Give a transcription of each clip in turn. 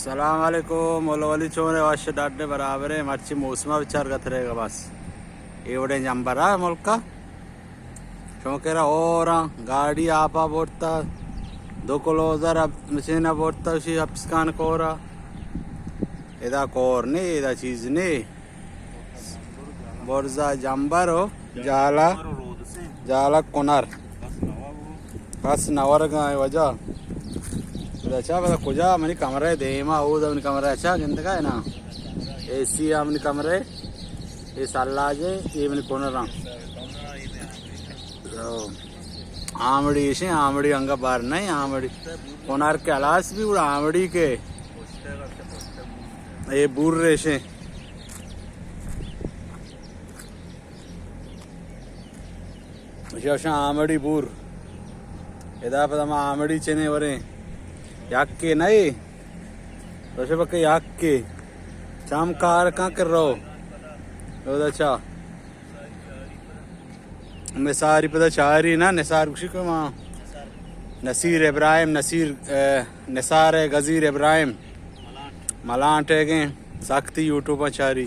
सलाम वालेकुम ओलवली चोने wash Dadae बराबर है मर्ची मौसमा विचार कथरेगा बस एवडे जंबरा मुल्का शोकेरा और गाड़ी आपा बोर्ता दो क्लोजर मशीना बोर्ता उसी अप्सकान कोरा इदा कोर ने इदा चीज ने बोर्जा जंबरो जाला जाला कोनार बस नवर का वजह अच्छा पता कुजा मनी कमरे देमा ऊद अपनी कमरे अच्छा किंत का है ना एसी अपनी कमरे ये सल्लाजे ये मनी कोनरा आमड़ी इसे आमड़ी अंगा बार नहीं आमड़ी कोनार के अलास भी उड़ा आमड़ी के ये बूर रेशे अच्छा आमड़ी बूर इधर पता मैं आमड़ी चने वरे याक्के नहीं तो से बके याक्के चाम कार कहाँ कर रहा हो तो अच्छा मैं सारी पता चारी ना निसार कुछ को माँ नसीर इब्राहिम निसार गजीर इब्राहिम मलांट है के सख्ती यूट्यूब पर चारी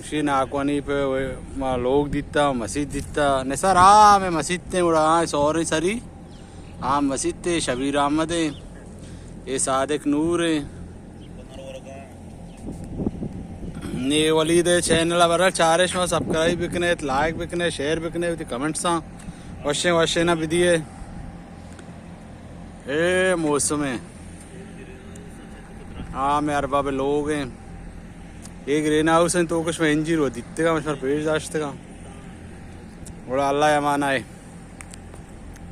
उसी नाकोनी पे माँ लोग दिता मस्जिद दिता निसार मैं मस्जिद ते उड़ा सौरी सरी मस्जिद ते शबीर अहमद है ये सादिक नूर है ने वलीद चैनल वर चारेश में सब्सक्राइब बिकने लाइक बिकने शेयर बिकने कमेंट्स वशे वशे ना बिदिए ए मौसम है मैं अरबाब लोग हैं एक ग्रीन हाउस है तो कुछ में इंजीर हो दिखते का मुझे पेज दाश्त का बड़ा अल्लाह अमान आए।